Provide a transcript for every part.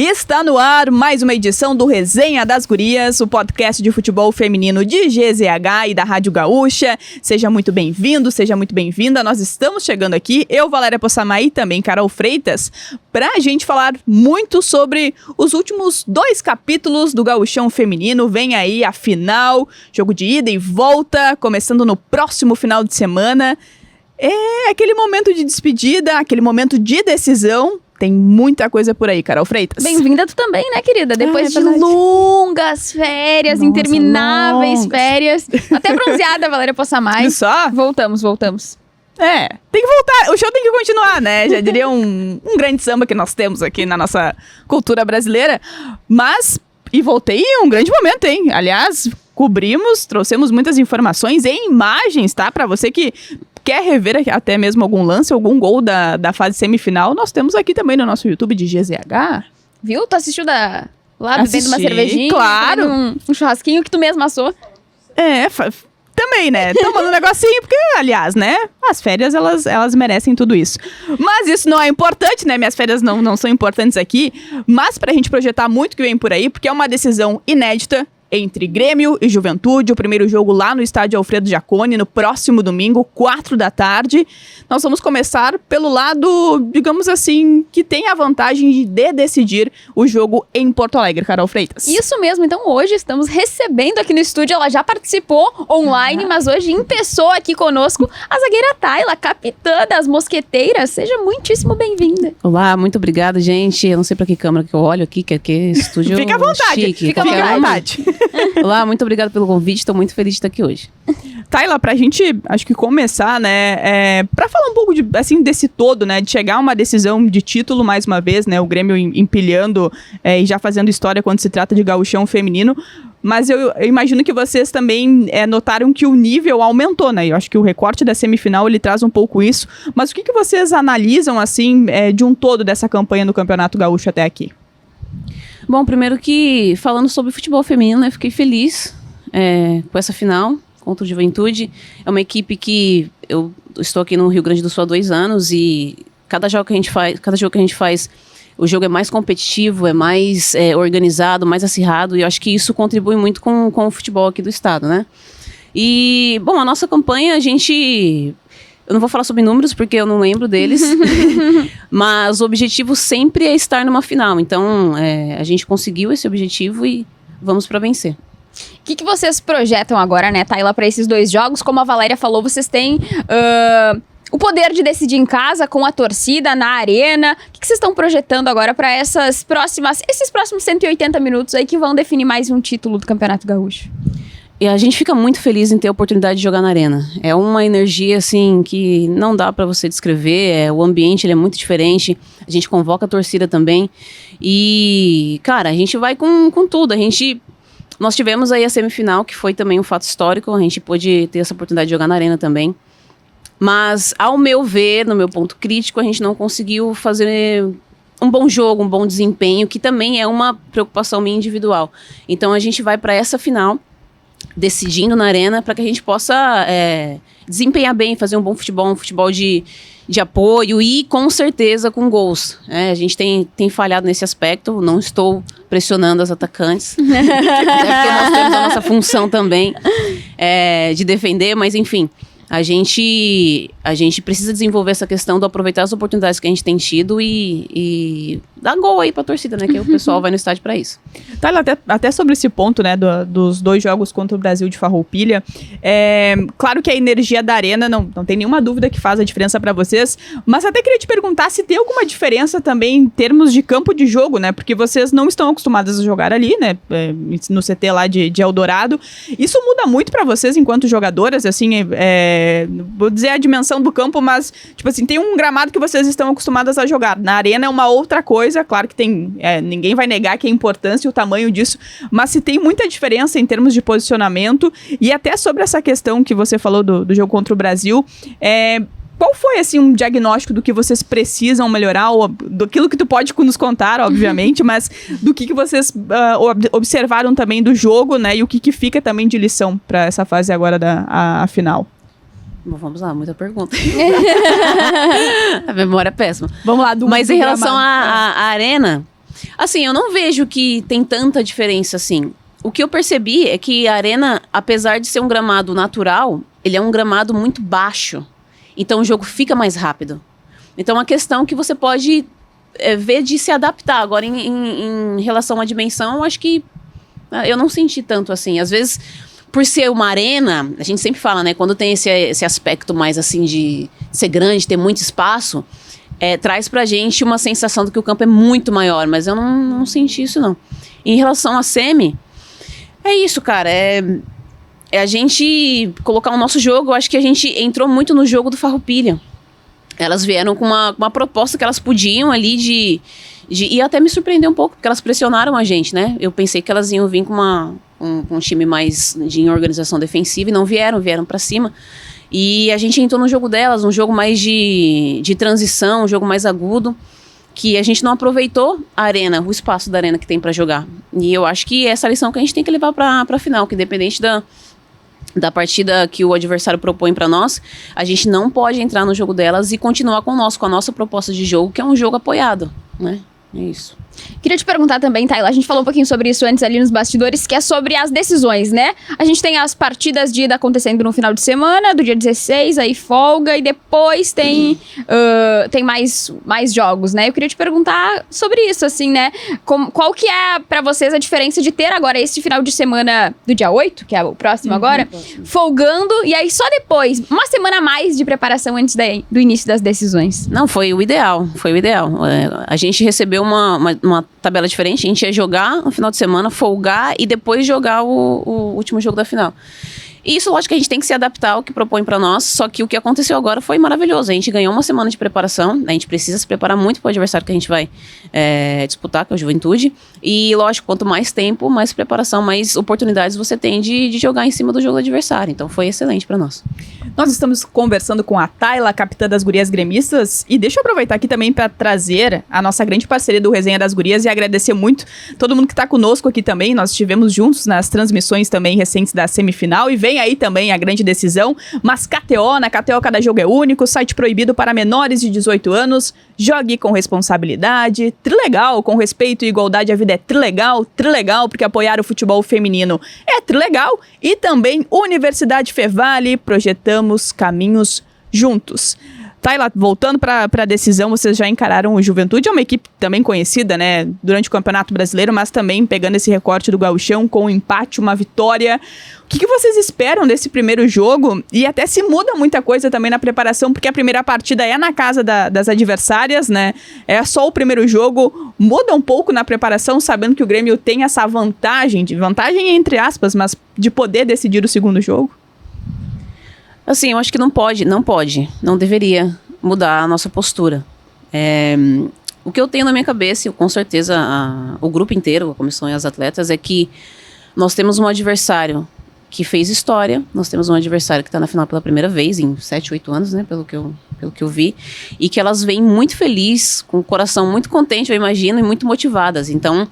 Está no ar mais uma edição do Resenha das Gurias, o podcast de futebol feminino de GZH e da Rádio Gaúcha. Seja muito bem-vindo, seja muito bem-vinda. Nós estamos chegando aqui, eu, Valéria Poçamai, e também Carol Freitas, para a gente falar muito sobre os últimos 2 capítulos do Gauchão Feminino. Vem aí a final, jogo de ida e volta, começando no próximo final de semana. É aquele momento de despedida, aquele momento de decisão. Tem muita coisa por aí, Carol Freitas. Bem-vinda tu também, né, querida? Depois de longas férias, intermináveis férias. Até bronzeada, Valéria Poçamai. Só? Voltamos. Tem que voltar. O show tem que continuar, né? Já diria um grande samba que nós temos aqui na nossa cultura brasileira. E voltei em um grande momento, hein? Aliás, trouxemos muitas informações e imagens, tá? Pra você que quer rever até mesmo algum lance, algum gol da fase semifinal, nós temos aqui também no nosso YouTube de GZH. Viu? Tu assistiu lá bebendo uma cervejinha? Claro. Um churrasquinho que tu mesma assou. Também, né? Tomando um negocinho, porque, aliás, né? As férias, elas merecem tudo isso. Mas isso não é importante, né? Minhas férias não são importantes aqui. Mas pra gente projetar muito que vem por aí, porque é uma decisão inédita entre Grêmio e Juventude, o primeiro jogo lá no estádio Alfredo Jaconi, no próximo domingo, 16h. Nós vamos começar pelo lado, digamos assim, que tem a vantagem de decidir o jogo em Porto Alegre, Carol Freitas. Isso mesmo, então hoje estamos recebendo aqui no estúdio, ela já participou online, mas hoje empeçou aqui conosco a zagueira Tayla, capitã das Mosqueteiras. Seja muitíssimo bem-vinda. Olá, muito obrigada, gente. Eu não sei pra que câmera que eu olho aqui, que estúdio Fica à vontade, chique. fica à vontade. Olá, muito obrigada pelo convite, estou muito feliz de estar aqui hoje. Tayla, pra gente, acho que começar, né, pra falar um pouco desse todo, né, de chegar a uma decisão de título mais uma vez, né, o Grêmio empilhando e já fazendo história quando se trata de gauchão feminino, mas eu imagino que vocês também notaram que o nível aumentou, né, eu acho que o recorte da semifinal, ele traz um pouco isso, mas o que vocês analisam, assim, de um todo dessa campanha do Campeonato Gaúcho até aqui? Bom, primeiro que, falando sobre futebol feminino, eu fiquei feliz com essa final contra o Juventude. É uma equipe que eu estou aqui no Rio Grande do Sul há 2 anos e cada jogo que a gente faz, o jogo é mais competitivo, é mais organizado, mais acirrado, e eu acho que isso contribui muito com o futebol aqui do estado, né? E, bom, a nossa campanha, eu não vou falar sobre números porque eu não lembro deles, mas o objetivo sempre é estar numa final. Então, a gente conseguiu esse objetivo e vamos para vencer. O que vocês projetam agora, né, Tayla, para esses 2 jogos? Como a Valéria falou, vocês têm o poder de decidir em casa, com a torcida, na arena. O que vocês estão projetando agora para esses próximos 180 minutos aí que vão definir mais um título do Campeonato Gaúcho? E a gente fica muito feliz em ter a oportunidade de jogar na arena. É uma energia, assim, que não dá pra você descrever. O ambiente, ele é muito diferente. A gente convoca a torcida também. E, cara, a gente vai com tudo. Nós tivemos aí a semifinal, que foi também um fato histórico. A gente pôde ter essa oportunidade de jogar na arena também. Mas, ao meu ver, no meu ponto crítico, a gente não conseguiu fazer um bom jogo, um bom desempenho, que também é uma preocupação minha individual. Então, a gente vai pra essa final decidindo na arena para que a gente possa desempenhar bem, fazer um bom futebol, um futebol de apoio e com certeza com gols. A gente tem falhado nesse aspecto, não estou pressionando as atacantes, até porque nós temos a nossa função também de defender, mas enfim, a gente precisa desenvolver essa questão de aproveitar as oportunidades que a gente tem tido e dar gol aí pra torcida, né? Que o pessoal vai no estádio pra isso. Tá, até sobre esse ponto, né, dos 2 jogos contra o Brasil de Farroupilha, claro que a energia da arena não tem nenhuma dúvida que faz a diferença pra vocês, mas até queria te perguntar se tem alguma diferença também em termos de campo de jogo, né, porque vocês não estão acostumadas a jogar ali, né, no CT lá de Eldorado. Isso muda muito pra vocês enquanto jogadoras, assim, vou dizer a dimensão do campo, mas, tipo assim, tem um gramado que vocês estão acostumadas a jogar. Na arena é uma outra coisa, claro que tem, ninguém vai negar que a importância e o tamanho disso, mas se tem muita diferença em termos de posicionamento, e até sobre essa questão que você falou do jogo contra o Brasil, qual foi, assim, um diagnóstico do que vocês precisam melhorar, ou daquilo que tu pode nos contar, obviamente, mas do que vocês observaram também do jogo, né? E o que fica também de lição para essa fase agora a final? Bom, vamos lá, muita pergunta. A memória é péssima. Vamos lá, Mas em relação à arena, assim, eu não vejo que tem tanta diferença, assim. O que eu percebi é que a arena, apesar de ser um gramado natural, ele é um gramado muito baixo. Então o jogo fica mais rápido. Então é uma questão que você pode ver de se adaptar. Agora, em relação à dimensão, eu acho que eu não senti tanto assim. Às vezes, por ser uma arena, a gente sempre fala, né? Quando tem esse aspecto mais assim de ser grande, ter muito espaço, traz pra gente uma sensação de que o campo é muito maior. Mas eu não senti isso, não. Em relação à semi, é isso, cara. A gente colocar o nosso jogo. Eu acho que a gente entrou muito no jogo do Farroupilha. Elas vieram com uma proposta que elas podiam ali e até me surpreendeu um pouco, porque elas pressionaram a gente, né? Eu pensei que elas iam vir com um time mais de organização defensiva e não vieram pra cima. E a gente entrou no jogo delas, um jogo mais de transição, um jogo mais agudo, que a gente não aproveitou a arena, o espaço da arena que tem pra jogar. E eu acho que essa é a lição que a gente tem que levar pra final, que independente da partida que o adversário propõe para nós, a gente não pode entrar no jogo delas e continuar com a nossa proposta de jogo, que é um jogo apoiado, né? É isso. Queria te perguntar também, Tayla, a gente falou um pouquinho sobre isso antes ali nos bastidores, que é sobre as decisões, né? A gente tem as partidas de ida acontecendo no final de semana, do dia 16, aí folga, e depois tem mais jogos, né? Eu queria te perguntar sobre isso, assim, né? Qual que é, pra vocês, a diferença de ter agora esse final de semana do dia 8, que é o próximo agora, folgando, e aí só depois, uma semana a mais de preparação antes do início das decisões? Não, foi o ideal. A gente recebeu uma tabela diferente, a gente ia jogar no final de semana, folgar e depois jogar o último jogo da final. E isso, lógico que a gente tem que se adaptar ao que propõe pra nós, só que o que aconteceu agora foi maravilhoso. A gente ganhou uma semana de preparação, a gente precisa se preparar muito pro adversário que a gente vai disputar, que é o Juventude. E, lógico, quanto mais tempo, mais preparação, mais oportunidades você tem de jogar em cima do jogo do adversário. Então foi excelente pra nós. Nós estamos conversando com a Tayla, capitã das Gurias Gremistas, e deixa eu aproveitar aqui também para trazer a nossa grande parceria do Resenha das Gurias e agradecer muito todo mundo que está conosco aqui também. Nós estivemos juntos nas transmissões também recentes da semifinal e vem aí também a grande decisão, mas KTO, na KTO cada jogo é único, site proibido para menores de 18 anos, jogue com responsabilidade, trilegal, com respeito e igualdade à vida é trilegal, porque apoiar o futebol feminino é trilegal, e também Universidade Fevale, projetamos caminhos juntos. Tayla, voltando para a decisão, vocês já encararam o Juventude, é uma equipe também conhecida, né, durante o Campeonato Brasileiro, mas também pegando esse recorte do gauchão com um empate, uma vitória. O que vocês esperam desse primeiro jogo? E até se muda muita coisa também na preparação, porque a primeira partida é na casa das adversárias, né? É só o primeiro jogo, muda um pouco na preparação, sabendo que o Grêmio tem essa vantagem entre aspas, mas de poder decidir o segundo jogo? Assim, eu acho que não deveria mudar a nossa postura. O que eu tenho na minha cabeça, e com certeza o grupo inteiro, a comissão e as atletas, é que nós temos um adversário que fez história, nós temos um adversário que está na final pela primeira vez, em 7, 8 anos, né, pelo que eu vi, e que elas vêm muito felizes, com o coração muito contente, eu imagino, e muito motivadas. Então,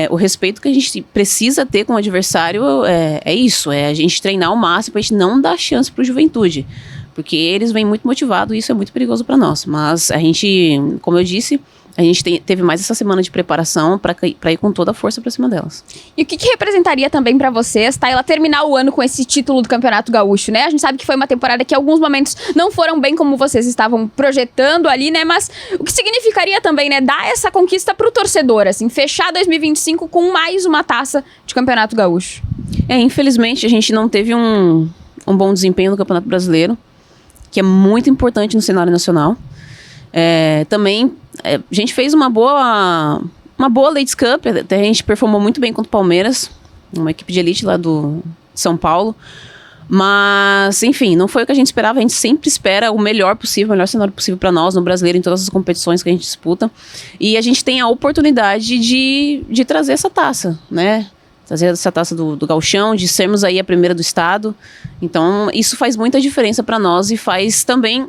o respeito que a gente precisa ter com o adversário é isso, é a gente treinar ao máximo para a gente não dar chance para o Juventude, porque eles vêm muito motivados e isso é muito perigoso para nós. Mas a gente, como eu disse, a gente teve mais essa semana de preparação para ir com toda a força para cima delas. E o que representaria também para vocês, Tayla, terminar o ano com esse título do Campeonato Gaúcho, né? A gente sabe que foi uma temporada que em alguns momentos não foram bem como vocês estavam projetando ali, né? Mas o que significaria também, né? Dar essa conquista pro torcedor, assim, fechar 2025 com mais uma taça de Campeonato Gaúcho. Infelizmente a gente não teve um bom desempenho no Campeonato Brasileiro, que é muito importante no cenário nacional. Também a gente fez uma boa Ladies Cup, até a gente performou muito bem contra o Palmeiras, uma equipe de elite lá de São Paulo, mas enfim, não foi o que a gente esperava. A gente sempre espera o melhor possível, o melhor cenário possível para nós no brasileiro, em todas as competições que a gente disputa, e a gente tem a oportunidade de trazer essa taça, né? Trazer essa taça do gauchão, de sermos aí a primeira do estado. Então isso faz muita diferença para nós e faz também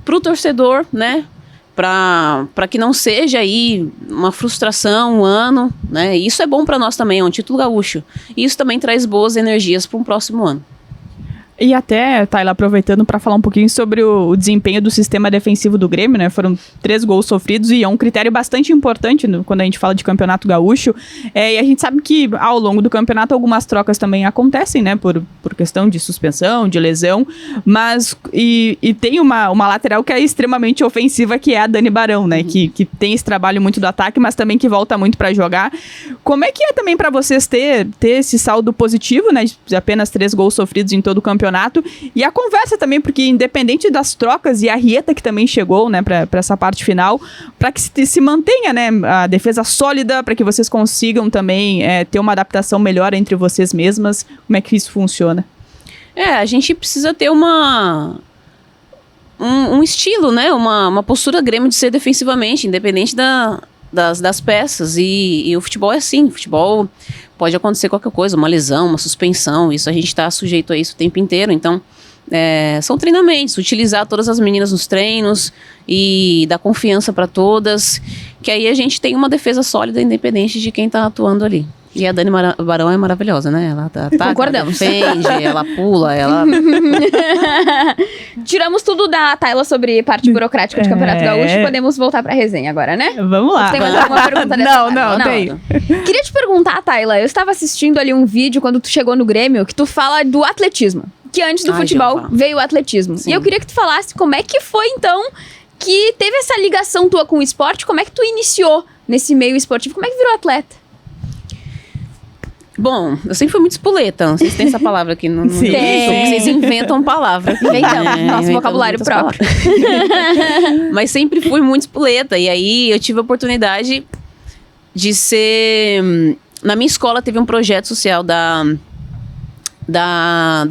pro torcedor, né? Para que não seja aí uma frustração, um ano, né? Isso é bom para nós também, é um título gaúcho. E isso também traz boas energias para um próximo ano. E até, Tayla, aproveitando para falar um pouquinho sobre o desempenho do sistema defensivo do Grêmio, né? Foram 3 gols sofridos e é um critério bastante importante quando a gente fala de campeonato gaúcho. E a gente sabe que ao longo do campeonato algumas trocas também acontecem, né? Por questão de suspensão, de lesão. Mas, e tem uma lateral que é extremamente ofensiva, que é a Dani Barão, né? Que tem esse trabalho muito do ataque, mas também que volta muito para jogar. Como é que é também para vocês ter esse saldo positivo, né? De apenas 3 gols sofridos em todo o campeonato? E a conversa também, porque independente das trocas e a Rieta que também chegou, né, para essa parte final, para que se mantenha, né, a defesa sólida, para que vocês consigam também ter uma adaptação melhor entre vocês mesmas. Como é que isso funciona? A gente precisa ter um estilo, né, uma postura Grêmio de ser defensivamente, independente das peças, e o futebol é assim, o futebol pode acontecer qualquer coisa, uma lesão, uma suspensão, isso a gente está sujeito a isso o tempo inteiro, então são treinamentos, utilizar todas as meninas nos treinos e dar confiança para todas, que aí a gente tem uma defesa sólida independente de quem está atuando ali. E a Dani Barão é maravilhosa, né? Ela ataca, concordamos. Ela defende, ela pula, ela... Tiramos tudo da Tayla sobre parte burocrática de Campeonato Gaúcho. Podemos voltar pra resenha agora, né? Vamos lá. Tem mais alguma pergunta dessa? Não, tem. Queria te perguntar, Tayla, eu estava assistindo ali um vídeo quando tu chegou no Grêmio, que tu fala do atletismo. Que antes do futebol veio o atletismo. Sim. E eu queria que tu falasse como é que foi, então, que teve essa ligação tua com o esporte, como é que tu iniciou nesse meio esportivo, como é que virou atleta? Bom, eu sempre fui muito espoleta, não sei se tem essa palavra aqui no Sim. Vocês inventam palavras. Inventamos, nosso vocabulário próprio. Mas sempre fui muito espoleta, e aí eu tive a oportunidade de ser... Na minha escola teve um projeto social da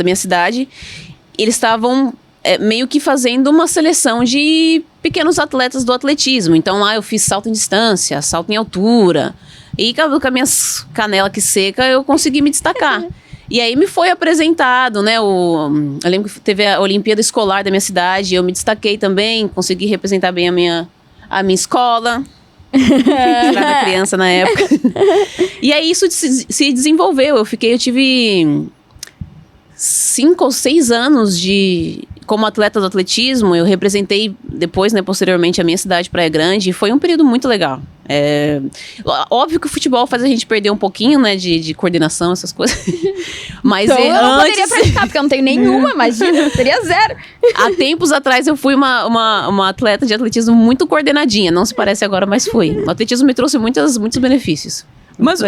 minha cidade, eles estavam meio que fazendo uma seleção de pequenos atletas do atletismo, então lá eu fiz salto em distância, salto em altura... E com a minha canela que seca, eu consegui me destacar. E aí me foi apresentado, né? Eu lembro que teve a Olimpíada Escolar da minha cidade, eu me destaquei também, consegui representar bem a minha escola. Era criança na época. E aí isso se desenvolveu. Eu tive 5 ou 6 anos como atleta do atletismo. Eu representei depois, né, posteriormente, a minha cidade, Praia Grande, e foi um período muito legal. Óbvio que o futebol faz a gente perder um pouquinho, né, de coordenação, essas coisas. Mas então, eu não poderia praticar, porque eu não tenho nenhuma, imagina, teria 0. Há tempos atrás eu fui uma atleta de atletismo muito coordenadinha, não se parece agora, mas fui. O atletismo me trouxe muitos benefícios. Mas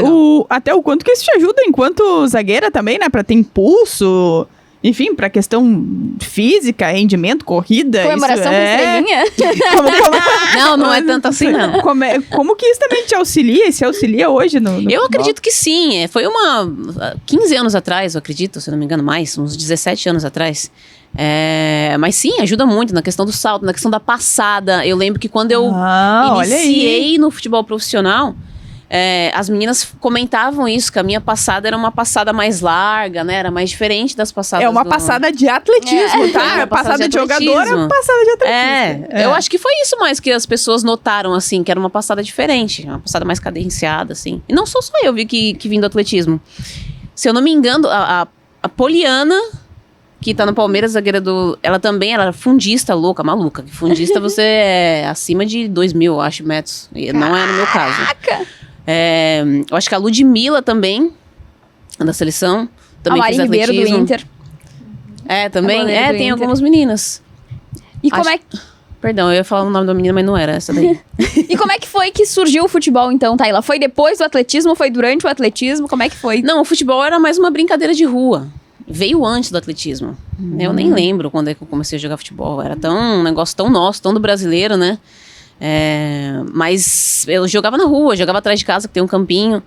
até o quanto que isso te ajuda enquanto zagueira também, né, pra ter impulso... Enfim, pra questão física, rendimento, corrida... Comemoração com estrelinha? Não é tanto assim, não. Como que isso também te auxilia? Se auxilia hoje no Eu futebol? acredito que sim. Foi 15 anos atrás, eu acredito, se não me engano, mais, uns 17 anos atrás. Mas sim, ajuda muito na questão do salto, na questão da passada. Eu lembro que quando eu iniciei no futebol profissional... as meninas comentavam isso, que a minha passada era uma passada mais larga, né? Era mais diferente das passadas passada de atletismo, tá? Passada de jogadora, passada de atletismo. Eu acho que foi isso mais que as pessoas notaram, assim, que era uma passada diferente, uma passada mais cadenciada, assim. E não sou só eu que vim do atletismo. Se eu não me engano, a Poliana, que tá no Palmeiras, zagueira ela também era fundista, maluca. Fundista você é acima de 2.000, eu acho, metros. E não é no meu caso. Eu acho que a Ludmilla também, da seleção, também fez atletismo. A Mari Ribeiro do Inter. Também. Tem algumas meninas. E como é que... Perdão, eu ia falar o nome da menina, mas não era essa daí. E como é que foi que surgiu o futebol, então, Tayla? Foi depois do atletismo? Foi durante o atletismo? Como é que foi? Não, o futebol era mais uma brincadeira de rua. Veio antes do atletismo. Eu nem lembro quando é que eu comecei a jogar futebol. Era um negócio tão nosso, tão do brasileiro, né? Mas eu jogava na rua, jogava atrás de casa, que tem um campinho,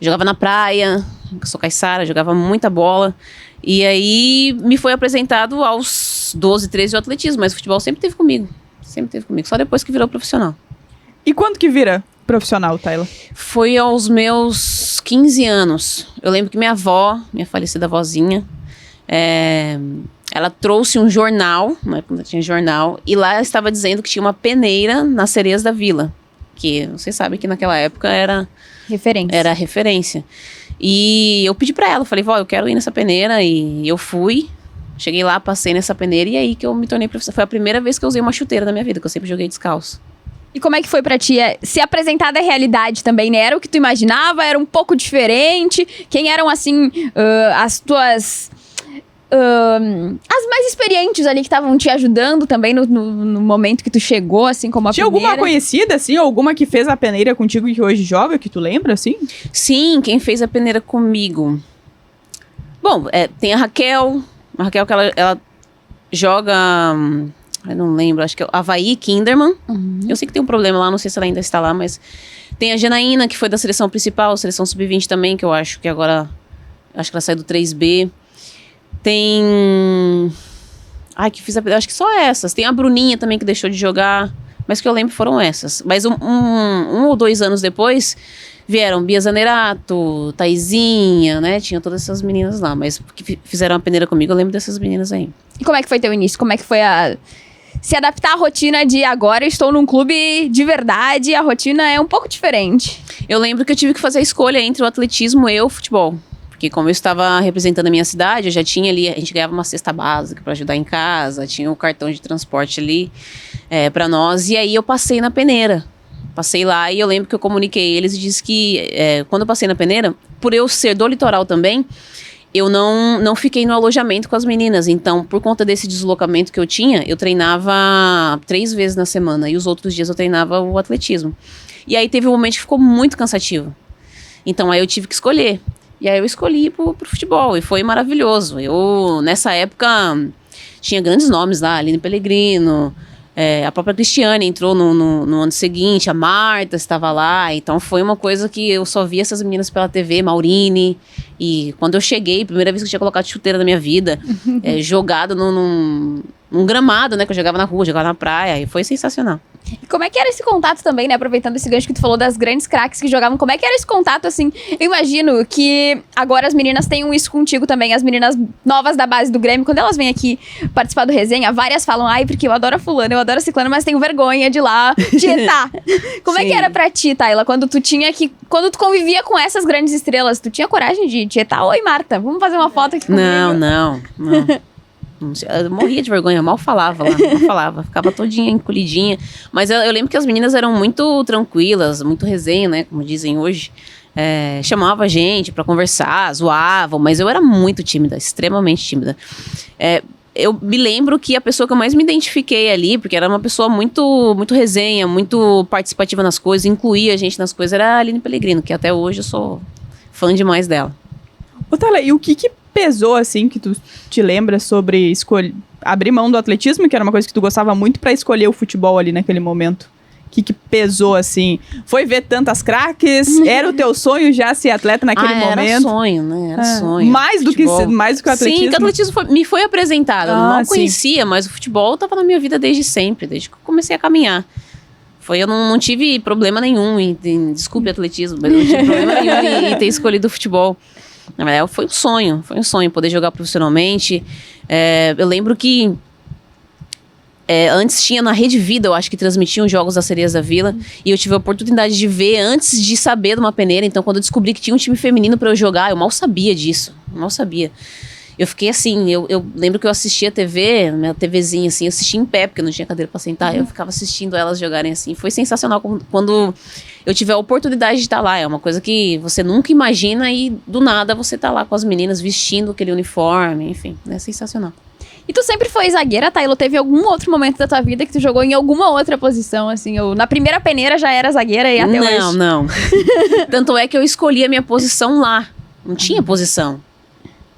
jogava na praia, eu sou caiçara, jogava muita bola. E aí me foi apresentado aos 12, 13 o atletismo, mas o futebol sempre teve comigo, só depois que virou profissional. E quando que vira profissional, Tayla? Foi aos meus 15 anos. Eu lembro que minha falecida avózinha, ela trouxe um jornal, na época tinha jornal, e lá estava dizendo que tinha uma peneira nas Sereias da Vila, que você sabe que naquela época era referência. E eu pedi pra ela, falei, vó, eu quero ir nessa peneira, e eu fui. Cheguei lá, passei nessa peneira, e aí que eu me tornei professora. Foi a primeira vez que eu usei uma chuteira na minha vida, que eu sempre joguei descalço. E como é que foi pra ti se apresentar da realidade também, né? Era o que tu imaginava? Era um pouco diferente? Quem eram, assim, as tuas... as mais experientes ali que estavam te ajudando também no momento que tu chegou, assim, como a Tinha primeira? alguma conhecida, assim, ou alguma que fez a peneira contigo e que hoje joga, que tu lembra, assim? Sim, quem fez a peneira comigo? Bom, tem a Raquel. A Raquel que ela joga... eu não lembro, acho que é Havaí Kinderman. Eu sei que tem um problema lá, não sei se ela ainda está lá, mas... Tem a Janaína, que foi da seleção principal, seleção sub-20 também, que eu acho que agora... Acho que ela saiu do 3B. Tem... acho que só essas. Tem a Bruninha também, que deixou de jogar. Mas que eu lembro foram essas. Mas um ou 2 anos depois, vieram Bia Zanerato, Taizinha, né? Tinha todas essas meninas lá. Mas que fizeram a peneira comigo, eu lembro dessas meninas aí. E como é que foi teu início? Como é que foi se adaptar à rotina de agora estou num clube de verdade, a rotina é um pouco diferente? Eu lembro que eu tive que fazer a escolha entre o atletismo e o futebol. Porque como eu estava representando a minha cidade, eu já tinha ali, a gente ganhava uma cesta básica para ajudar em casa, tinha um cartão de transporte ali para nós, e aí eu passei na peneira. Passei lá e eu lembro que eu comuniquei eles e disse que quando eu passei na peneira, por eu ser do litoral também, eu não fiquei no alojamento com as meninas. Então, por conta desse deslocamento que eu tinha, eu treinava 3 vezes na semana e os outros dias eu treinava o atletismo. E aí teve um momento que ficou muito cansativo. Então, aí eu tive que escolher. E aí eu escolhi pro futebol e foi maravilhoso. Eu, nessa época, tinha grandes nomes lá, Aline Pellegrino, a própria Cristiane entrou no ano seguinte, a Marta estava lá. Então foi uma coisa que eu só via essas meninas pela TV, Maurine. E quando eu cheguei, primeira vez que eu tinha colocado chuteira na minha vida, jogado num gramado, né, que eu jogava na rua, jogava na praia, e foi sensacional. E como é que era esse contato também, né? Aproveitando esse gancho que tu falou das grandes craques que jogavam, como é que era esse contato, assim? Eu imagino que agora as meninas tenham isso contigo também, as meninas novas da base do Grêmio, quando elas vêm aqui participar do resenha, várias falam, ai, porque eu adoro a fulana, eu adoro a ciclana, mas tenho vergonha de ir lá tietar. Como é que era pra ti, Tayla, quando tu convivia com essas grandes estrelas, tu tinha coragem de tietar? Oi, Marta, vamos fazer uma foto aqui comigo? Não. Eu morria de vergonha, mal falava, ficava todinha encolhidinha. Mas eu lembro que as meninas eram muito tranquilas, muito resenha, né, como dizem hoje. Chamava a gente pra conversar, zoavam, mas eu era muito tímida, extremamente tímida. Eu me lembro que a pessoa que eu mais me identifiquei ali, porque era uma pessoa muito, muito resenha, muito participativa nas coisas, incluía a gente nas coisas, era a Aline Pellegrino, que até hoje eu sou fã demais dela. Ô, Tayla, e o que pesou, assim, que tu te lembra sobre abrir mão do atletismo, que era uma coisa que tu gostava muito, pra escolher o futebol ali naquele momento? O que pesou, assim? Foi ver tantas craques? Era o teu sonho já ser atleta naquele momento? Era sonho, né? Era sonho. Mais do que o atletismo? Sim, que o atletismo me foi apresentado. Eu não conhecia, mas o futebol estava na minha vida desde sempre, desde que eu comecei a caminhar. Eu não tive problema nenhum desculpe atletismo, mas eu não tive problema nenhum em ter escolhido o futebol. Na verdade, foi um sonho poder jogar profissionalmente. Eu lembro que antes tinha na Rede Vida, eu acho que transmitiam os jogos das Sereias da Vila, e eu tive a oportunidade de ver antes de saber de uma peneira. Então, quando eu descobri que tinha um time feminino para eu jogar, eu mal sabia disso, mal sabia. Eu fiquei assim, eu lembro que eu assistia a TV, minha TVzinha assim, eu assistia em pé, porque eu não tinha cadeira pra sentar, eu ficava assistindo elas jogarem assim. Foi sensacional quando eu tive a oportunidade de estar lá. É uma coisa que você nunca imagina e do nada você tá lá com as meninas vestindo aquele uniforme, enfim, é sensacional. E tu sempre foi zagueira, Tayla? Teve algum outro momento da tua vida que tu jogou em alguma outra posição, assim? Ou na primeira peneira já era zagueira e até hoje? Não. Tanto é que eu escolhi a minha posição lá. Não tinha posição.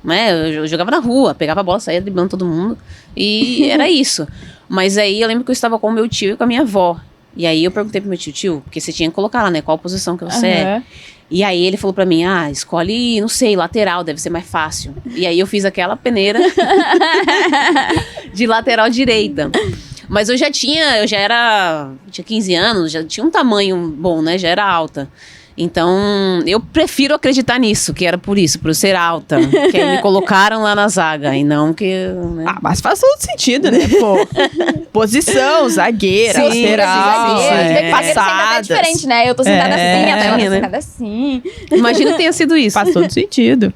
Né? Eu jogava na rua, pegava a bola, saía driblando todo mundo. E era isso. Mas aí eu lembro que eu estava com o meu tio e com a minha avó. E aí eu perguntei pro meu tio, porque você tinha que colocar lá, né? Qual posição que você é. E aí ele falou pra mim, escolhe, não sei, lateral, deve ser mais fácil. E aí eu fiz aquela peneira de lateral direita. Mas eu tinha 15 anos, já tinha um tamanho bom, né? Já era alta. Então, eu prefiro acreditar nisso, que era por eu ser alta, que aí me colocaram lá na zaga, e não que... Né? Mas faz todo sentido, né? Pô, posição, zagueira, lateral, passada. É diferente, né? Eu tô sentada assim, a Tayla tá sentada assim. Imagino que tenha sido isso. Faz todo sentido.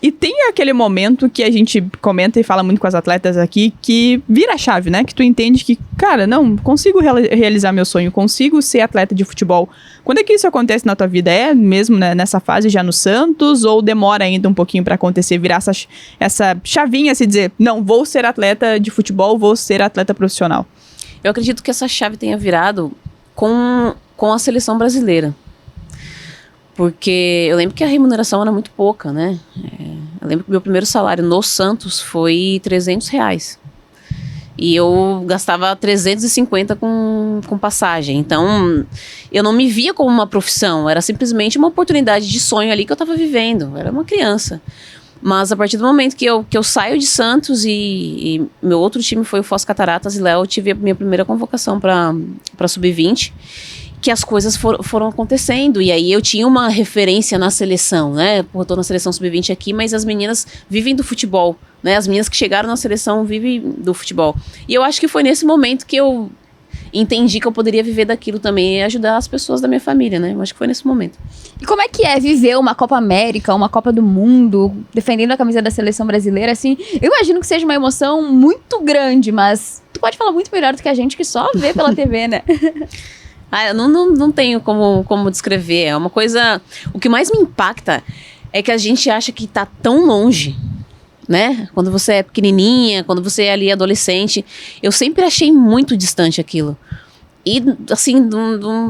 E tem aquele momento que a gente comenta e fala muito com as atletas aqui, que vira a chave, né? Que tu entende que, cara, não, consigo realizar meu sonho, consigo ser atleta de futebol. Quando é que isso acontece na tua vida? É mesmo, né, nessa fase já no Santos? Ou demora ainda um pouquinho pra acontecer, virar essa chavinha, se dizer, não, vou ser atleta de futebol, vou ser atleta profissional? Eu acredito que essa chave tenha virado com a seleção brasileira. Porque eu lembro que a remuneração era muito pouca, né? Eu lembro que o meu primeiro salário no Santos foi R$300. E eu gastava 350 com passagem. Então, eu não me via como uma profissão. Era simplesmente uma oportunidade de sonho ali que eu estava vivendo. Eu era uma criança. Mas a partir do momento que eu saio de Santos e meu outro time foi o Foz Cataratas e Léo, eu tive a minha primeira convocação para Sub-20. Que as coisas foram acontecendo, e aí eu tinha uma referência na seleção, né? Eu tô na seleção Sub-20 aqui, mas as meninas vivem do futebol, né? As meninas que chegaram na seleção vivem do futebol. E eu acho que foi nesse momento que eu entendi que eu poderia viver daquilo também e ajudar as pessoas da minha família, né? Eu acho que foi nesse momento. E como é que é viver uma Copa América, uma Copa do Mundo, defendendo a camisa da seleção brasileira, assim? Eu imagino que seja uma emoção muito grande, mas tu pode falar muito melhor do que a gente que só vê pela TV, né? Eu não tenho como descrever. É uma coisa... O que mais me impacta é que a gente acha que tá tão longe, né? Quando você é pequenininha, quando você é ali adolescente. Eu sempre achei muito distante aquilo. E, assim, de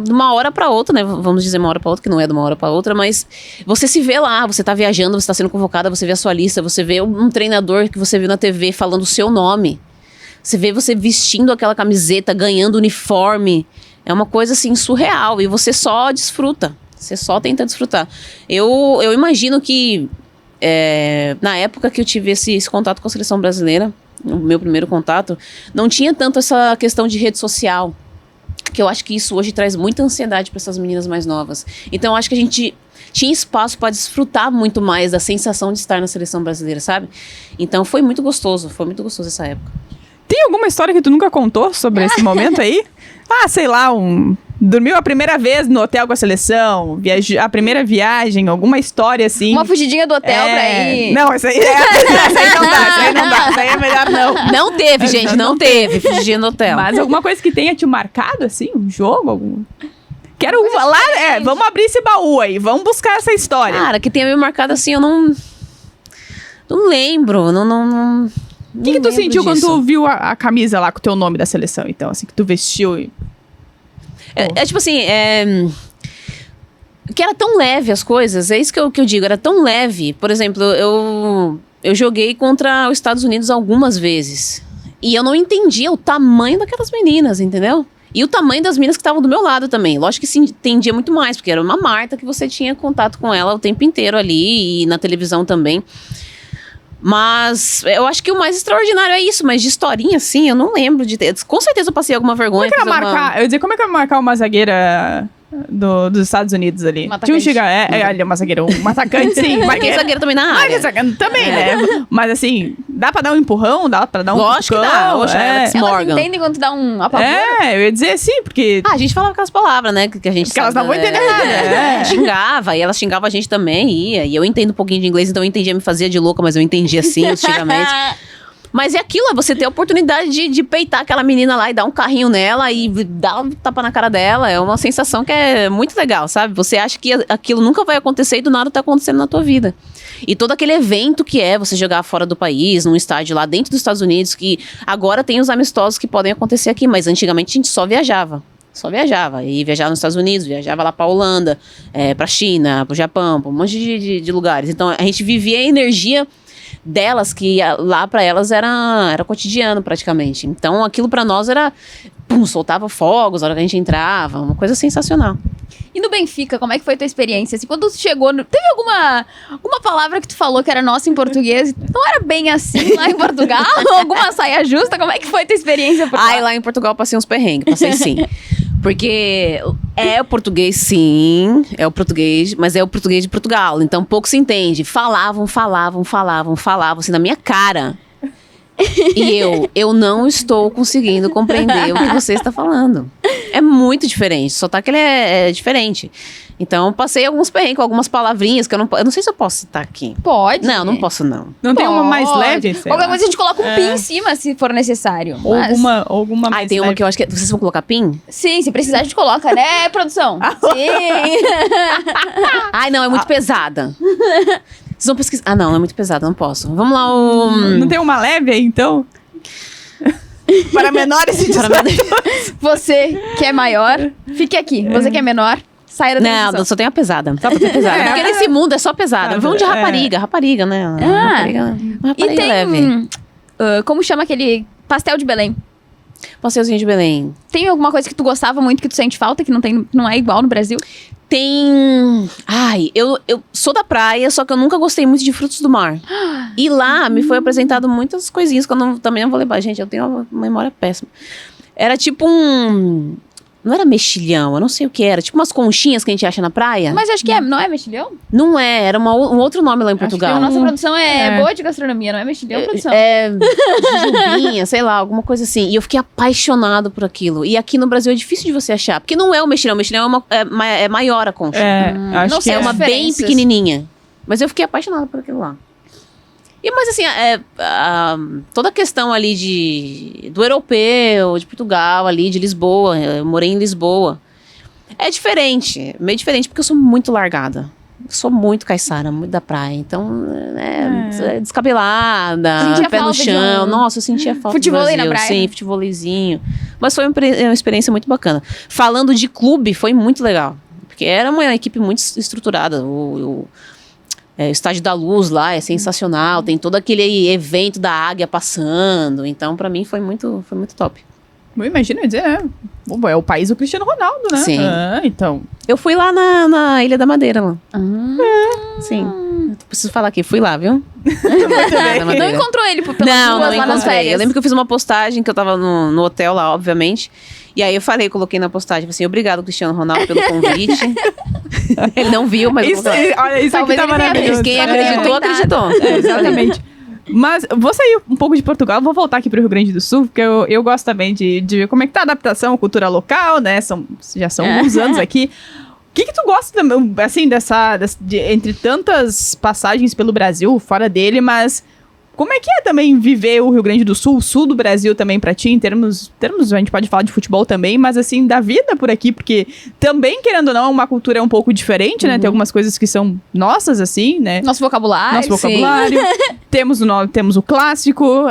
uma hora para outra, né? Vamos dizer uma hora para outra, que não é de uma hora para outra, mas você se vê lá, você tá viajando, você tá sendo convocada, você vê a sua lista, você vê um treinador que você viu na TV falando o seu nome. Você vê você vestindo aquela camiseta, ganhando uniforme. É uma coisa, assim, surreal. E você só desfruta. Você só tenta desfrutar. Eu imagino que, na época que eu tive esse contato com a seleção brasileira, o meu primeiro contato, não tinha tanto essa questão de rede social. Que eu acho que isso hoje traz muita ansiedade para essas meninas mais novas. Então, eu acho que a gente tinha espaço para desfrutar muito mais da sensação de estar na seleção brasileira, sabe? Então, foi muito gostoso essa época. Tem alguma história que tu nunca contou sobre esse momento aí? Sei lá, dormiu a primeira vez no hotel com a seleção, a primeira viagem, alguma história assim. Uma fugidinha do hotel pra ir. Não, isso aí não dá, isso aí é melhor não. Não teve, gente, não teve fugidinha no hotel. Mas alguma coisa que tenha te marcado, assim, um jogo, Quero lá, vamos abrir esse baú aí, vamos buscar essa história. Cara, que tenha me marcado assim, eu não lembro, não. O que tu sentiu quando tu viu a camisa lá com o teu nome da seleção, então, assim, que tu vestiu e... tipo assim, que era tão leve as coisas, é isso que eu digo, era tão leve. Por exemplo, eu joguei contra os Estados Unidos algumas vezes, e eu não entendia o tamanho daquelas meninas, entendeu? E o tamanho das meninas que estavam do meu lado também. Lógico que se entendia muito mais, porque era uma Marta que você tinha contato com ela o tempo inteiro ali, e na televisão também. Mas eu acho que o mais extraordinário é isso, mas de historinha, assim, eu não lembro de ter. Com certeza eu passei alguma vergonha. Como é que era eu ia dizer, como é que era marcar uma zagueira dos Estados Unidos ali? Tinha uma zagueira, um atacante, sim. Marquei zagueira também na área. Também, né? Mas assim, dá pra dar um empurrão? Dá pra dar um Lógico que dá. Oxe, Elas entendem quando tu dá um apavoro? Eu ia dizer sim, porque... a gente falava aquelas palavras, né? Que a gente porque elas não vão entender nada. Xingava, e elas xingavam a gente também, e eu entendo um pouquinho de inglês, então eu entendia, me fazia de louca, mas eu entendia sim os xingamentos. Mas é aquilo, é você ter a oportunidade de peitar aquela menina lá e dar um carrinho nela e dar um tapa na cara dela. É uma sensação que é muito legal, sabe? Você acha que aquilo nunca vai acontecer e do nada tá acontecendo na tua vida. E todo aquele evento que é você jogar fora do país, num estádio lá dentro dos Estados Unidos, que agora tem os amistosos que podem acontecer aqui, mas antigamente a gente só viajava. E viajava nos Estados Unidos, viajava lá pra Holanda, pra China, pro Japão, pra um monte de lugares. Então a gente vivia a energia delas, que lá pra elas era cotidiano praticamente. Então aquilo pra nós era, soltava fogos na hora que a gente entrava, uma coisa sensacional. E no Benfica, como é que foi a tua experiência? Assim, quando tu chegou, teve alguma palavra que tu falou que era nossa em português, não era bem assim lá em Portugal? Alguma saia justa? Como é que foi a tua experiência por lá? Lá em Portugal eu passei uns perrengues, passei sim. Porque é o português, sim, é o português, mas é o português de Portugal, então pouco se entende. Falavam, assim, na minha cara. E eu não estou conseguindo compreender o que você está falando. É muito diferente, o sotaque ele é diferente. Então, eu passei alguns perrengues com algumas palavrinhas que eu não sei se eu posso citar aqui. Pode. Não posso não. Não tem uma mais leve? sei Qualquer lá? coisa a gente coloca um pi em cima, se for necessário. Ou Mas- alguma mais Tem uma leve. que eu acho que... Vocês vão colocar PIN? Sim, se precisar a gente coloca, né, produção? Sim. Ai, não, é muito pesada. Vocês vão pesquisar... Ah, não é muito pesada, não posso. Vamos lá, Não tem uma leve aí, então? Para menores e Para Você que é maior, fique aqui. Você que é menor, saia da Não, transmissão. só tem a pesada. Só tem a pesada. É. Porque nesse mundo é só pesada. Vamos de rapariga, né? Rapariga E tem... leve. como chama aquele pastel de Belém? Pastelzinho de Belém. Tem alguma coisa que tu gostava muito que tu sente falta, que não é igual no Brasil? Tem... Ai, eu sou da praia, só que eu nunca gostei muito de frutos do mar. E lá me foi apresentado muitas coisinhas que eu também não vou lembrar. Gente, eu tenho uma memória péssima. Era tipo um... Não era mexilhão, eu não sei o que era. Tipo umas conchinhas que a gente acha na praia. Mas acho que não é mexilhão? Não é, era um outro nome lá em que é Portugal. A nossa produção é É. boa de gastronomia, não é mexilhão, produção? Jujubinha, sei lá, alguma coisa assim. E eu fiquei apaixonado por aquilo. E aqui no Brasil é difícil de você achar. Porque não é o mexilhão. O mexilhão é maior a concha. Acho não que sei É é uma bem diferenças. pequenininha. Mas eu fiquei apaixonada por aquilo lá. Mas assim, toda a questão ali do europeu, de Portugal, ali, de Lisboa. Eu morei em Lisboa. É diferente. Meio diferente, porque eu sou muito largada. Eu sou muito caiçara, muito da praia. Então, descabelada, Sentia pé no falta de chão. um Nossa, eu sentia falta do futevôlei na Brasil. praia. Sim, futevôleizinho. Mas foi uma experiência muito bacana. Falando de clube, foi muito legal. Porque era uma equipe muito estruturada. O Estádio da Luz lá é sensacional. Tem todo aquele evento da águia passando. Então, pra mim, foi muito top. Imagina dizer, é o país do Cristiano Ronaldo, né? Sim. Então. Eu fui lá na Ilha da Madeira, lá. Sim. Eu preciso falar aqui. Fui lá, viu? Ilha da Não Madeira. encontrou ele pelas Não ruas lá nas encontrei. férias? Eu lembro que eu fiz uma postagem que eu tava no hotel lá, obviamente. E aí eu coloquei na postagem, assim, obrigado, Cristiano Ronaldo, pelo convite. Ele não viu, mas eu Isso, coloquei. olha, isso Talvez aqui tá ele tenha maravilhoso. visto. Quem Talvez ele tenha acreditou, comentado. acreditou. Exatamente. Mas vou sair um pouco de Portugal, vou voltar aqui pro Rio Grande do Sul, porque eu gosto também de ver como é que tá a adaptação à cultura local, né? Já são alguns anos aqui. O que tu gosta também, assim, entre tantas passagens pelo Brasil, fora dele, mas como é que é também viver o Rio Grande do Sul, o sul do Brasil também pra ti, em termos, a gente pode falar de futebol também, mas assim, da vida por aqui, porque também, querendo ou não, é uma cultura um pouco diferente, né? Tem algumas coisas que são nossas, assim, né? Nosso vocabulário. Nosso vocabulário. temos o clássico.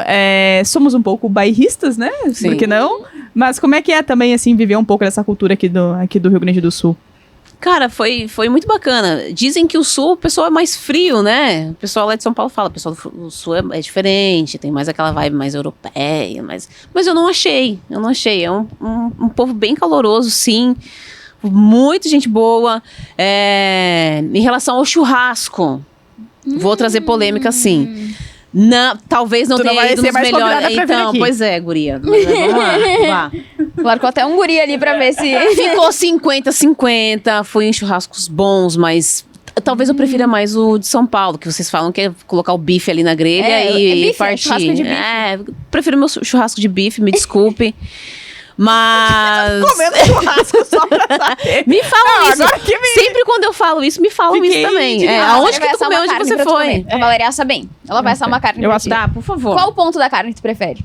Somos um pouco bairristas, né? Sim. Por que não? Mas como é que é também, assim, viver um pouco dessa cultura aqui do Rio Grande do Sul? Cara, foi muito bacana. Dizem que o Sul, o pessoal é mais frio, né? O pessoal lá de São Paulo fala, o pessoal do Sul é diferente, tem mais aquela vibe mais europeia, mas eu não achei. É um povo bem caloroso, sim. Muita gente boa. Em relação ao churrasco, vou trazer polêmica, sim. Talvez não Tu não tenha vai ido ser nos mais convidada melhores. pra vir Então, aqui. pois é, guria. Mas, vamos lá, vá. Largou até um guri ali pra ver se... Ficou 50-50, fui em churrascos bons, mas talvez eu prefira mais o de São Paulo, que vocês falam que é colocar o bife ali na grelha e bife, partir. churrasco de bife. Prefiro meu churrasco de bife, me desculpe. Mas. Comendo churrasco só pra saber. Me falam isso. Agora que me... Sempre quando eu falo isso, me falam Fiquei isso também. indignada. Aonde que tu comeu, onde você foi? A Valeria assa bem. Ela vai assar uma carne Eu pra acho- ti. Tá, por favor. Qual o ponto da carne que tu prefere?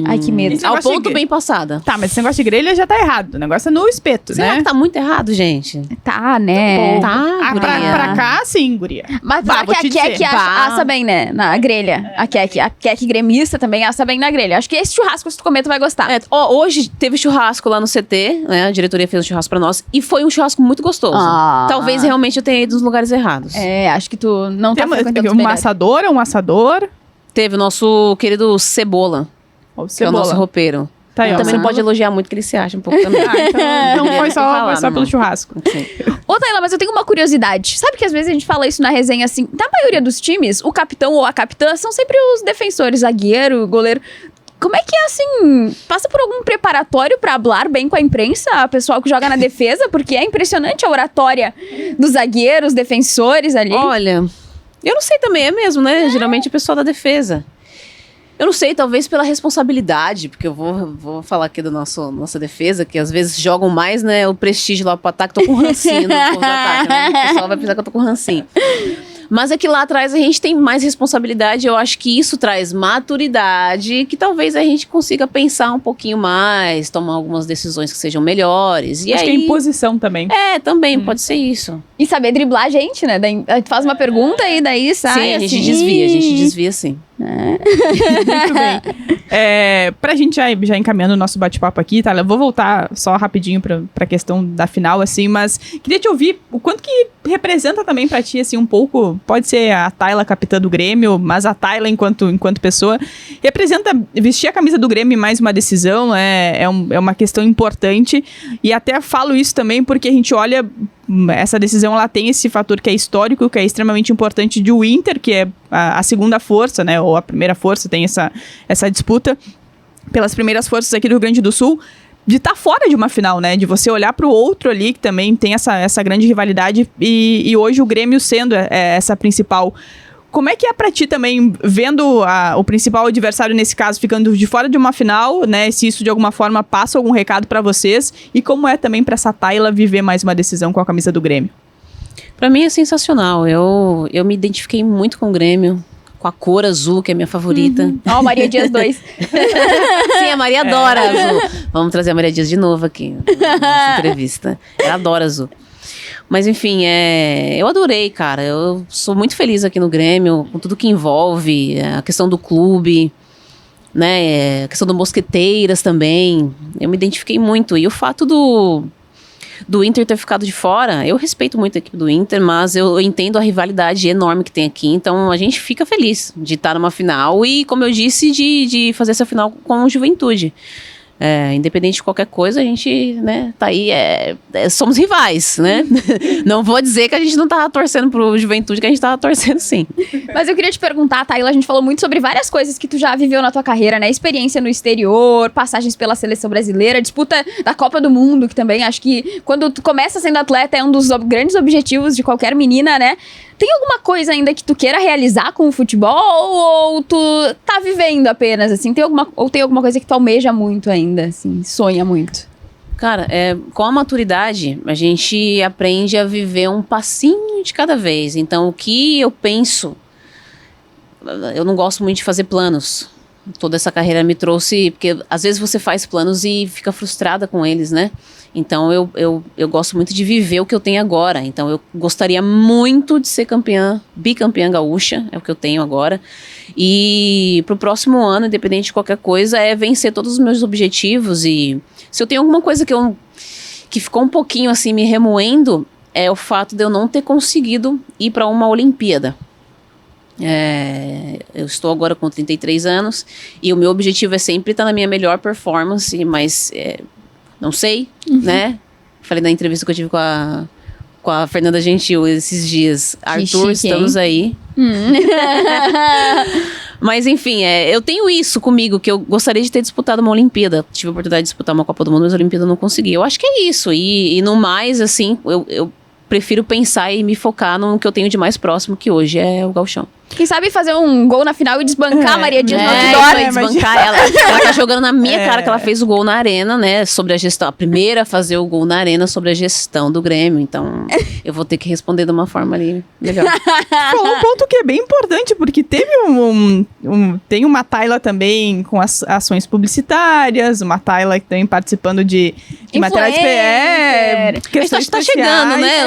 Ai, que medo. Esse Ao negócio ponto de- bem passada. Tá, mas esse negócio de grelha já tá errado. O negócio é no espeto, Será né? que tá muito errado, gente? Tá, né? Tá, Pra guria. cá, sim, guria. Mas Bah, será vou que te a Kek dizer. assa bem, né? Na grelha. A Kek gremista também assa bem na grelha. Acho que esse churrasco, se tu comer, tu vai gostar. Hoje teve churrasco lá no CT, né? A diretoria fez um churrasco pra nós. E foi um churrasco muito gostoso. Ah. Talvez realmente eu tenha ido nos lugares errados. Acho que tu não tá Temos frequentando os um melhores. assador. Teve o nosso querido Cebola, Ou que é o nosso cebola. roupeiro. Tá aí, ó. Também não pode elogiar muito, que ele se acha um pouco também. Então foi só, Falar, foi só não. pelo churrasco. Sim. Ô, Taylor, mas eu tenho uma curiosidade. Sabe que às vezes a gente fala isso na resenha assim, na maioria dos times, o capitão ou a capitã são sempre os defensores, zagueiro, goleiro. como é que é, assim, passa por algum preparatório pra falar bem com a imprensa, pessoal que joga na defesa? Porque é impressionante a oratória dos zagueiros, defensores ali. Olha, eu não sei também, é mesmo, né? Geralmente o pessoal da defesa. Eu não sei, talvez pela responsabilidade, porque eu vou falar aqui da nossa defesa, que às vezes jogam mais, né, o prestígio lá pro ataque. Tô com rancinho do povo do ataque, né? O pessoal vai pensar que eu tô com rancinho. Mas é que lá atrás a gente tem mais responsabilidade, eu acho que isso traz maturidade, que talvez a gente consiga pensar um pouquinho mais, tomar algumas decisões que sejam melhores. E Acho aí, que é imposição também. também, pode ser isso. E saber driblar a gente, né? Daí, a gente faz uma pergunta e daí sai Sim, a gente assim. desvia sim. Muito bem. Pra gente já encaminhando o nosso bate-papo aqui, tá? Eu vou voltar só rapidinho pra questão da final, assim, mas queria te ouvir o quanto que representa também pra ti, assim, um pouco, pode ser a Tayla capitã do Grêmio, mas a Tayla enquanto pessoa, representa vestir a camisa do Grêmio em mais uma decisão, é uma questão importante, e até falo isso também porque a gente olha, essa decisão, ela tem esse fator que é histórico, que é extremamente importante de o Inter, que é a segunda força, né, ou a primeira força, tem essa disputa pelas primeiras forças aqui do Rio Grande do Sul, de estar fora de uma final, né, de você olhar para o outro ali, que também tem essa grande rivalidade, e hoje o Grêmio sendo essa principal. Como é que é pra ti também, vendo o principal adversário nesse caso ficando de fora de uma final, né? Se isso de alguma forma passa algum recado pra vocês, e como é também pra essa Tayla viver mais uma decisão com a camisa do Grêmio? Pra mim é sensacional, eu me identifiquei muito com o Grêmio, com a cor azul, que é a minha favorita. Ó, Maria Dias 2. Sim, a Maria adora azul. Vamos trazer a Maria Dias de novo aqui na nossa entrevista. Ela adora azul. Mas enfim, eu adorei, cara. Eu sou muito feliz aqui no Grêmio, com tudo que envolve, a questão do clube, né? A questão do Mosqueteiras também. Eu me identifiquei muito. E o fato do Inter ter ficado de fora, eu respeito muito a equipe do Inter, mas eu entendo a rivalidade enorme que tem aqui. Então a gente fica feliz de estar numa final e, como eu disse, de fazer essa final com Juventude. Independente de qualquer coisa, a gente, né, tá aí, somos rivais, né? Não vou dizer que a gente não tava torcendo pro Juventude, que a gente tava torcendo sim. Mas eu queria te perguntar, Tayla, a gente falou muito sobre várias coisas que tu já viveu na tua carreira, né? Experiência no exterior, passagens pela seleção brasileira, disputa da Copa do Mundo, que também acho que quando tu começa sendo atleta é um dos grandes objetivos de qualquer menina, né? Tem alguma coisa ainda que tu queira realizar com o futebol ou tu tá vivendo apenas, assim? Tem alguma coisa que tu almeja muito ainda, assim, sonha muito? Cara, com a maturidade, a gente aprende a viver um passinho de cada vez. Então, o que eu penso, eu não gosto muito de fazer planos. Toda essa carreira me trouxe, porque às vezes você faz planos e fica frustrada com eles, né? Então eu gosto muito de viver o que eu tenho agora. Então eu gostaria muito de ser bicampeã gaúcha, é o que eu tenho agora. E pro próximo ano, independente de qualquer coisa, é vencer todos os meus objetivos. E se eu tenho alguma coisa que ficou um pouquinho assim me remoendo, é o fato de eu não ter conseguido ir para uma Olimpíada. Eu estou agora com 33 anos e o meu objetivo é sempre estar na minha melhor performance, mas não sei, né? Falei na entrevista que eu tive com a Fernanda Gentil esses dias. Arthur, estamos aí. Mas enfim, eu tenho isso comigo, que eu gostaria de ter disputado uma Olimpíada. Tive a oportunidade de disputar uma Copa do Mundo, mas a Olimpíada eu não consegui. Eu acho que é isso. E no mais, assim, eu prefiro pensar e me focar no que eu tenho de mais próximo, que hoje é o gauchão. Quem sabe fazer um gol na final e desbancar a Maria Dias no outdoor. Desbancar ela. Ela tá jogando na minha cara que ela fez o gol na arena, né? Sobre a gestão. A primeira a fazer o gol na arena sobre a gestão do Grêmio. Então, eu vou ter que responder de uma forma ali melhor. Falou um ponto que é bem importante, porque teve tem uma Tayla também com ações publicitárias, uma Tayla que também participando de materiais Mas tá chegando, né?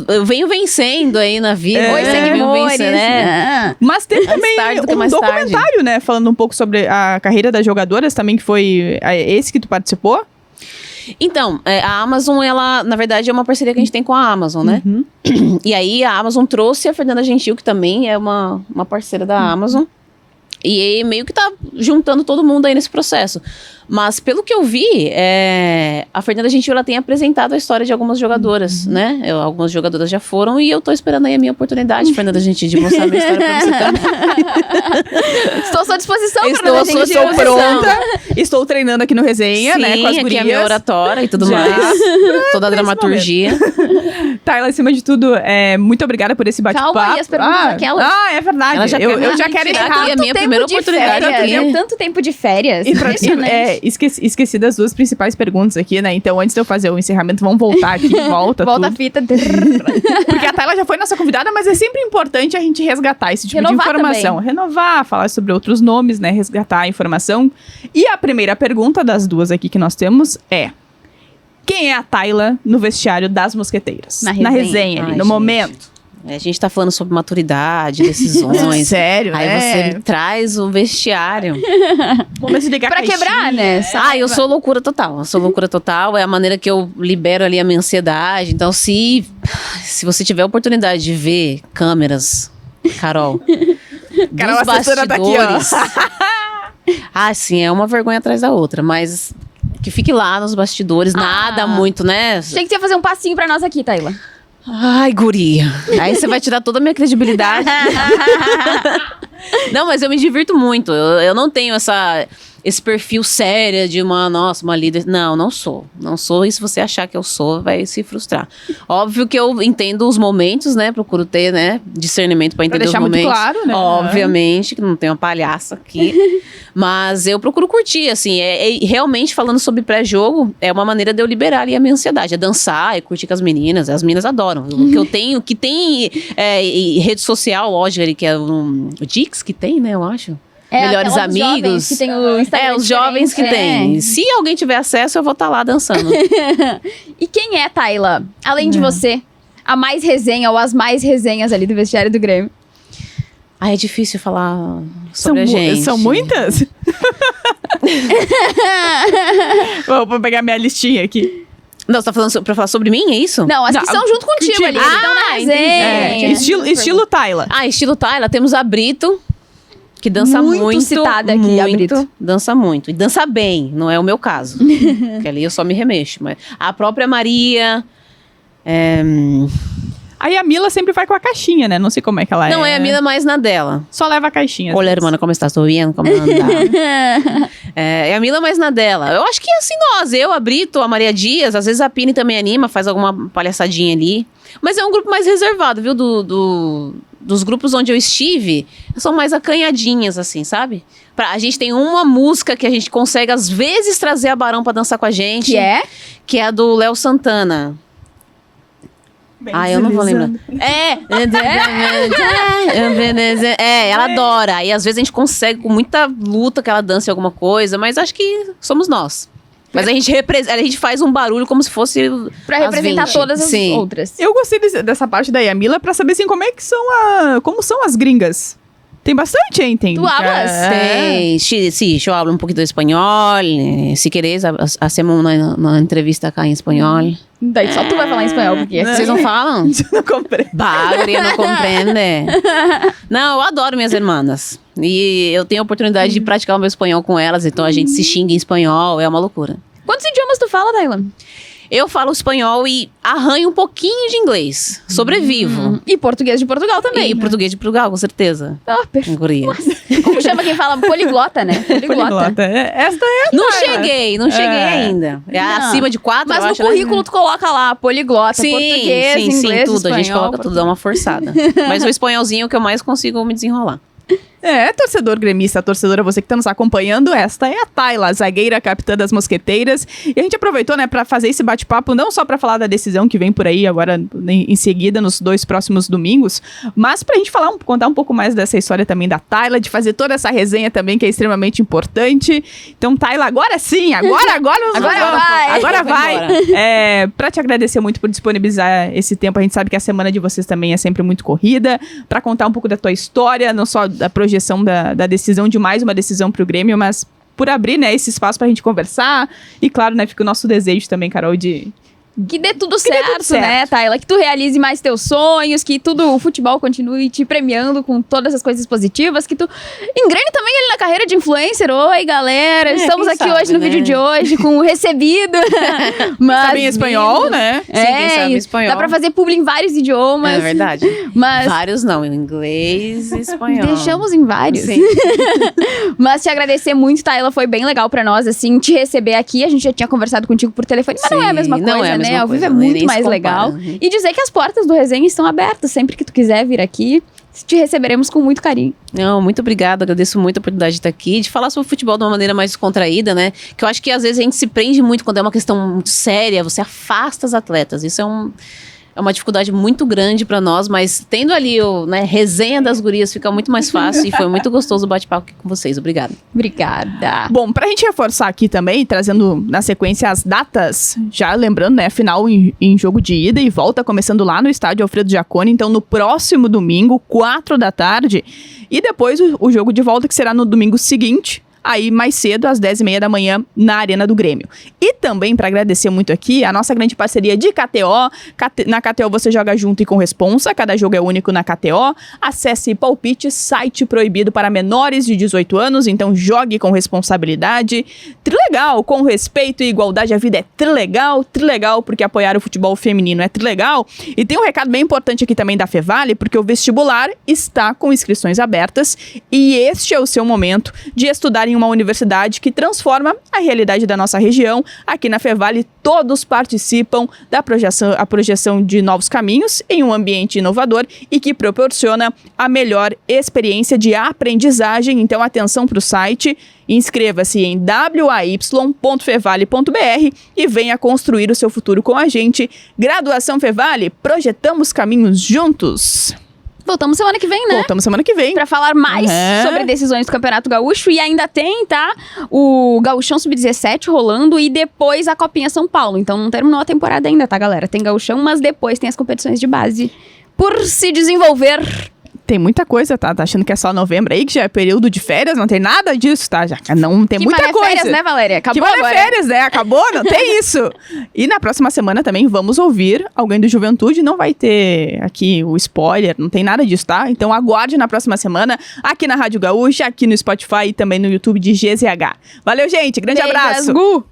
Eu venho vencendo aí na vida. Oi, seguidores, né? Mas teve também um documentário, né? Falando um pouco sobre a carreira das jogadoras também, que foi esse que tu participou. Então, a Amazon, ela, na verdade, é uma parceria que a gente tem com a Amazon, né? Uhum. E aí, a Amazon trouxe a Fernanda Gentil, que também é uma parceira da Amazon. E aí, meio que tá juntando todo mundo aí nesse processo. Mas, pelo que eu vi, a Fernanda Gentil, ela tem apresentado a história de algumas jogadoras, né? Algumas jogadoras já foram e eu tô esperando aí a minha oportunidade, Fernanda Gentil, de mostrar a minha história pra você também. Estou à sua disposição, Estou Estou pronta. Estou treinando aqui no Resenha, Sim, né? Com as aqui gurias. é a minha oratória e tudo Já. mais. Toda a dramaturgia. Tayla, acima de tudo, muito obrigada por esse bate-papo. Calma aí, as perguntas daquelas. É verdade. Ela já eu quer já quero tirar encerrar. aqui a minha Tempo primeira de oportunidade férias, aqui. deu tanto tempo de férias. E Impressionante. esqueci das duas principais perguntas aqui, né? Então, antes de eu fazer o encerramento, vamos voltar aqui. Volta Volta a tudo. fita. Porque a Tayla já foi nossa convidada, mas é sempre importante a gente resgatar esse tipo Renovar de informação. também. Renovar, falar sobre outros nomes, né? Resgatar a informação. E a primeira pergunta das duas aqui que nós temos é: quem é a Tayla no vestiário das mosqueteiras? Na Na resenha. resenha ali, Ai, no gente. momento. A gente tá falando sobre maturidade, decisões. Sério, Aí você me traz o vestiário. Momento de ligar a Pra caixinha. quebrar, né? Eu sou loucura total. Eu sou loucura total. É a maneira que eu libero ali a minha ansiedade. Então, se você tiver a oportunidade de ver câmeras, Carol, Carol, dos a assessora tá aqui, ó. bastidores. Sim, é uma vergonha atrás da outra. Mas que fique lá nos bastidores. Nada muito, né? Achei que você ia fazer um passinho pra nós aqui, Tayla. Ai, guria. Aí você vai tirar toda a minha credibilidade. Não, mas eu me divirto muito. Eu não tenho esse perfil sério de uma líder. Não sou. Não sou. E se você achar que eu sou, vai se frustrar. Óbvio que eu entendo os momentos, né? Procuro ter, né, discernimento pra entender deixar os muito momentos. claro, né? Obviamente, que não tem uma palhaça aqui. Mas eu procuro curtir, assim. Realmente, falando sobre pré-jogo, é uma maneira de eu liberar ali a minha ansiedade. É dançar, é curtir com as meninas. As meninas adoram. O que eu tenho, que tem rede social, lógico, ali, que é o Dix que tem, né, eu acho. Melhores aquela dos jovens amigos. que tem o Instagram Os jovens que diferente, tem. Se alguém tiver acesso, eu vou estar lá dançando. E quem é, Tayla? Além de você, a mais resenha ou as mais resenhas ali do vestiário do Grêmio? É difícil falar sobre a São gente. São muitas? Vou pegar minha listinha aqui. Não, você tá falando pra falar sobre mim, é isso? Não, as que Não, são junto contigo contigo. ali. que estão na entendi. resenha. Estilo Tayla. Estilo Tayla, temos a Brito, que dança Muito muito. citada aqui, a Brito. Dança muito. E dança bem, não é o meu caso. Porque ali eu só me remexo. Mas a própria Maria... Aí a Mila sempre vai com a caixinha, né? Não sei como é que ela Não, é a Mila mais na dela. Só leva a caixinha. Olha, irmã, como estás? Tô vendo como anda? É a Mila mais na dela. Eu acho que assim eu, a Brito, a Maria Dias, às vezes a Pini também anima, faz alguma palhaçadinha ali. Mas é um grupo mais reservado, viu? Dos grupos onde eu estive, são mais acanhadinhas, assim, sabe? A gente tem uma música que a gente consegue, às vezes, trazer a Barão pra dançar com a gente. Que é? Que é a do Léo Santana. Eu não vou lembrar. Ela adora. E às vezes a gente consegue, com muita luta, que ela dance alguma coisa, mas acho que somos nós. Mas a gente faz um barulho como se fosse Pra as representar 20. todas as Sim. outras. Eu gostei dessa parte da Yamila pra saber, assim, como são as gringas. Tem bastante, hein? Tem. Tu hablas? Sí, yo hablo un poquito de español. Si querés, hacemos una entrevista acá em espanhol. Daí só tu vai falar em espanhol, porque Vocês não falam? Não comprei. Bagre, não compreende. Não, eu adoro minhas irmãs. E eu tenho a oportunidade de praticar o meu espanhol com elas, então a gente se xinga em espanhol, é uma loucura. Quantos idiomas tu fala, Tayla? Eu falo espanhol e arranho um pouquinho de inglês. Sobrevivo. E português de Portugal também. E português de Portugal, com certeza. Perfeito. Guria. Como chama quem fala? Poliglota, né? Poliglota. Esta é a Não Tayla. não cheguei ainda. É Não. acima de 4, Mas eu no acho, né? currículo tu coloca lá, poliglota, Sim, português, sim, inglês, tudo. espanhol. A gente coloca tudo, dá uma forçada. Mas o espanholzinho é o que eu mais consigo me desenrolar. Torcedor gremista, torcedora, você que tá nos acompanhando, esta é a Tayla, zagueira capitã das Mosqueteiras. E a gente aproveitou, né, pra fazer esse bate-papo, não só pra falar da decisão que vem por aí agora em seguida, nos 2 próximos domingos, mas pra gente contar um pouco mais dessa história também da Tayla, de fazer toda essa resenha também, que é extremamente importante. Então, Tayla, agora sim, agora Agora vai. Pra te agradecer muito por disponibilizar esse tempo, a gente sabe que a semana de vocês também é sempre muito corrida, pra contar um pouco da tua história, não só da projeção da decisão, de mais uma decisão pro Grêmio, mas por abrir, né, esse espaço pra gente conversar. E claro, né, fica o nosso desejo também, Carol, de Que dê tudo Que dê certo, tudo certo. né, Tayla? Que tu realize mais teus sonhos, que o futebol continue te premiando com todas as coisas positivas, que tu engrene também ali na carreira de influencer. Oi, galera, estamos quem aqui sabe, hoje no né? vídeo de hoje com o recebido. Mas, Sabe em espanhol, né? Sim, quem sabe espanhol. Dá pra fazer publi em vários idiomas. É verdade. Mas Vários não, em inglês e espanhol. deixamos em vários. Sim. Mas te agradecer muito, Tayla. Foi bem legal pra nós, assim, te receber aqui. A gente já tinha conversado contigo por telefone, mas não é a Sim, mesma coisa, não é a né? mesma Ao vivo coisa, é nem muito se mais compara. legal. Uhum. E dizer que as portas do Resenha estão abertas. Sempre que tu quiser vir aqui, te receberemos com muito carinho. Não, muito obrigada, agradeço muito a oportunidade de estar aqui, de falar sobre futebol de uma maneira mais descontraída, né? Que eu acho que às vezes a gente se prende muito quando é uma questão muito séria, você afasta as atletas. Isso é uma dificuldade muito grande pra nós, mas tendo ali resenha das gurias fica muito mais fácil e foi muito gostoso o bate-papo aqui com vocês. Obrigada. Obrigada. Bom, pra gente reforçar aqui também, trazendo na sequência as datas, já lembrando, né, final em jogo de ida e volta, começando lá no estádio Alfredo Jaconi, então no próximo domingo, 4 da tarde, e depois o jogo de volta que será no domingo seguinte, aí mais cedo, às 10h30 da manhã, na Arena do Grêmio. E também, para agradecer muito aqui, a nossa grande parceria de KTO. Na KTO você joga junto e com responsa, cada jogo é único na KTO. Acesse Palpite, site proibido para menores de 18 anos, então jogue com responsabilidade. Trilegal, com respeito e igualdade, a vida é trilegal, porque apoiar o futebol feminino é trilegal. E tem um recado bem importante aqui também da Fevale, porque o vestibular está com inscrições abertas e este é o seu momento de estudar em uma universidade que transforma a realidade da nossa região. Aqui na Fevale, todos participam da projeção de novos caminhos em um ambiente inovador e que proporciona a melhor experiência de aprendizagem. Então, atenção para o site, inscreva-se em way.fevale.br e venha construir o seu futuro com a gente. Graduação Fevale, projetamos caminhos juntos. Voltamos semana que vem, né? Voltamos semana que vem. Pra falar mais sobre decisões do Campeonato Gaúcho. E ainda tem, tá? O Gauchão Sub-17 rolando e depois a Copinha São Paulo. Então não terminou a temporada ainda, tá, galera? Tem Gauchão, mas depois tem as competições de base por se desenvolver. Tem muita coisa, tá? Tá achando que é só novembro aí, que já é período de férias? Não tem nada disso, tá? Já não tem Que muita coisa. férias, né, Valéria? Acabou que agora. férias, né? Acabou? Não tem isso. E na próxima semana também vamos ouvir alguém do Juventude. Não vai ter aqui o spoiler, não tem nada disso, tá? Então aguarde na próxima semana aqui na Rádio Gaúcha, aqui no Spotify e também no YouTube de GZH. Valeu, gente. Grande Beijos, abraço. Gu.